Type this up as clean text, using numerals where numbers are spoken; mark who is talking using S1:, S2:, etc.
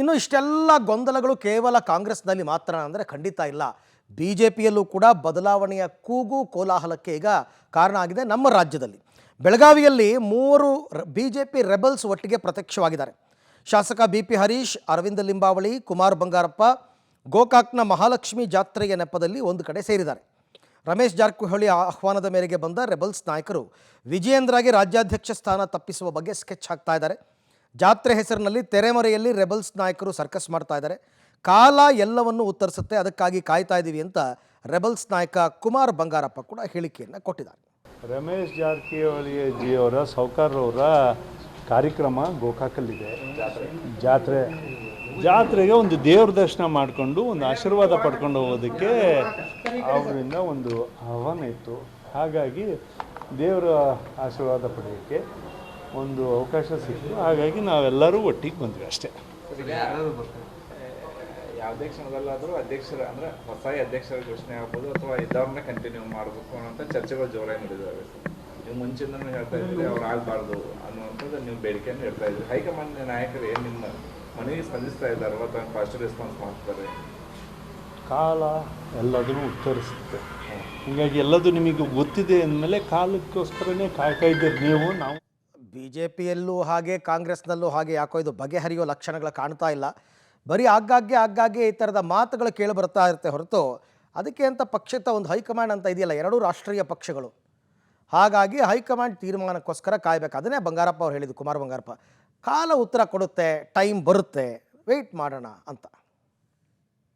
S1: ಇನ್ನು ಇಷ್ಟೆಲ್ಲ ಗೊಂದಲಗಳು ಕೇವಲ ಕಾಂಗ್ರೆಸ್ನಲ್ಲಿ ಮಾತ್ರ ಅಂದರೆ ಖಂಡಿತ ಇಲ್ಲ. ಬಿ ಜೆ ಪಿಯಲ್ಲೂ ಕೂಡ ಬದಲಾವಣೆಯ ಕೂಗು ಕೋಲಾಹಲಕ್ಕೆ ಈಗ ಕಾರಣ ಆಗಿದೆ. ನಮ್ಮ ರಾಜ್ಯದಲ್ಲಿ ಬೆಳಗಾವಿಯಲ್ಲಿ 3 ಬಿ ಜೆ ಪಿ ರೆಬಲ್ಸ್ ಒಟ್ಟಿಗೆ ಪ್ರತ್ಯಕ್ಷವಾಗಿದ್ದಾರೆ. ಶಾಸಕ ಬಿ ಪಿ ಹರೀಶ್, ಅರವಿಂದ ಲಿಂಬಾವಳಿ, ಕುಮಾರ್ ಬಂಗಾರಪ್ಪ ಗೋಕಾಕ್ನ ಮಹಾಲಕ್ಷ್ಮಿ ಜಾತ್ರೆಯ ನೆಪದಲ್ಲಿ ಒಂದು ಕಡೆ ಸೇರಿದ್ದಾರೆ. ರಮೇಶ್ ಜಾರಕಿಹೊಳಿ ಆಹ್ವಾನದ ಮೇರೆಗೆ ಬಂದ ರೆಬಲ್ಸ್ ನಾಯಕರು ವಿಜಯೇಂದ್ರಗೆ ರಾಜ್ಯಾಧ್ಯಕ್ಷ ಸ್ಥಾನ ತಪ್ಪಿಸುವ ಬಗ್ಗೆ ಸ್ಕೆಚ್ ಹಾಕ್ತಾ ಇದ್ದಾರೆ. ಜಾತ್ರೆ ಹೆಸರಿನಲ್ಲಿ ತೆರೆಮರೆಯಲ್ಲಿ ರೆಬಲ್ಸ್ ನಾಯಕರು ಸರ್ಕಸ್ ಮಾಡ್ತಾ ಇದ್ದಾರೆ. ಕಾಲ ಎಲ್ಲವನ್ನೂ ಉತ್ತರಿಸುತ್ತೆ, ಅದಕ್ಕಾಗಿ ಕಾಯ್ತಾ ಇದ್ದೀವಿ ಅಂತ ರೆಬಲ್ಸ್ ನಾಯಕ ಕುಮಾರ್ ಬಂಗಾರಪ್ಪ ಕೂಡ ಹೇಳಿಕೆಯನ್ನು ಕೊಟ್ಟಿದ್ದಾರೆ.
S2: ರಮೇಶ್ ಜಾರಕಿಹೊಳಿ ಜಿಯವರ ಸಾವ್ಕಾರರವರ ಕಾರ್ಯಕ್ರಮ ಗೋಕಾಕಲ್ಲಿದೆ. ಜಾತ್ರೆಗೆ ಒಂದು ದೇವ್ರ ದರ್ಶನ ಮಾಡಿಕೊಂಡು ಒಂದು ಆಶೀರ್ವಾದ ಪಡ್ಕೊಂಡು ಹೋಗೋದಕ್ಕೆ ಅವರಿಂದ ಒಂದು ಆಹ್ವಾನ ಇತ್ತು. ಹಾಗಾಗಿ ದೇವರ ಆಶೀರ್ವಾದ ಪಡೆಯೋಕ್ಕೆ ಒಂದು ಅವಕಾಶ ಸಿಕ್ತು. ಹಾಗಾಗಿ ನಾವೆಲ್ಲರೂ ಒಟ್ಟಿಗೆ ಬಂದ್ವಿ ಅಷ್ಟೇ.
S3: ಯಾವುದೇ ಕ್ಷಣದಲ್ಲಾದರೂ ಅಧ್ಯಕ್ಷರ ಅಂದರೆ ಹೊಸ ಅಧ್ಯಕ್ಷರ ಘೋಷಣೆ ಆಗ್ಬೋದು ಅಥವಾ ಇದ್ದವ್ರನ್ನ ಕಂಟಿನ್ಯೂ ಮಾಡಬೇಕು ಅನ್ನೋಂಥ ಚರ್ಚೆಗಳು ಜೋರಾಗಿ ನಡೆದಿದ್ದಾವೆ. ನೀವು ಮುಂಚಿಂದನೂ ಹೇಳ್ತಾ ಇದ್ದೀರಿ ಅವ್ರು ಆಗಬಾರ್ದು ಅನ್ನುವಂಥದ್ದು ನೀವು ಬೇಡಿಕೆಯನ್ನು ಹೇಳ್ತಾ ಇದ್ದೀರಿ. ಹೈಕಮಾಂಡ್ ನಾಯಕರು ಏನು ನಿಮ್ಮ ಮನವಿಗೆ ಸ್ಪಂದಿಸ್ತಾ ಇದ್ದಾರೆ ಅಥವಾ ಪಾಸಿಟಿವ್ ರೆಸ್ಪಾನ್ಸ್ ಮಾಡ್ತಾರೆ?
S2: ಕಾಲ ಎಲ್ಲದನ್ನು ಉತ್ತರಿಸುತ್ತೆ. ಹೀಗಾಗಿ ಎಲ್ಲದು ನಿಮಗೆ ಗೊತ್ತಿದೆ ಅಂದಮೇಲೆ ಕಾಲಕ್ಕೋಸ್ಕರನೇ ಕಾಯ್ತಾ ಇದ್ದೀರಿ ನೀವು. ನಾವು
S1: ಬಿ ಜೆ ಪಿಯಲ್ಲೂ ಹಾಗೆ ಕಾಂಗ್ರೆಸ್ನಲ್ಲೂ ಹಾಗೆ ಯಾಕೋ ಇದು ಬಗೆಹರಿಯೋ ಲಕ್ಷಣಗಳು ಕಾಣ್ತಾ ಇಲ್ಲ. ಬರೀ ಆಗಾಗ್ಗೆ ಈ ಥರದ ಮಾತುಗಳು ಕೇಳಿ ಬರ್ತಾ ಇರುತ್ತೆ ಹೊರತು ಅದಕ್ಕೆ ಅಂತ ಪಕ್ಷದ ಒಂದು ಹೈಕಮಾಂಡ್ ಅಂತ ಇದೆಯಲ್ಲ, 2 ರಾಷ್ಟ್ರೀಯ ಪಕ್ಷಗಳು. ಹಾಗಾಗಿ ಹೈಕಮಾಂಡ್ ತೀರ್ಮಾನಕ್ಕೋಸ್ಕರ ಕಾಯಬೇಕು. ಅದನ್ನೇ ಬಂಗಾರಪ್ಪ ಅವ್ರು ಹೇಳಿದ್ದು, ಕುಮಾರ್ ಬಂಗಾರಪ್ಪ. ಕಾಲ ಉತ್ತರ ಕೊಡುತ್ತೆ, ಟೈಮ್ ಬರುತ್ತೆ, ವೆಯ್ಟ್ ಮಾಡೋಣ ಅಂತ.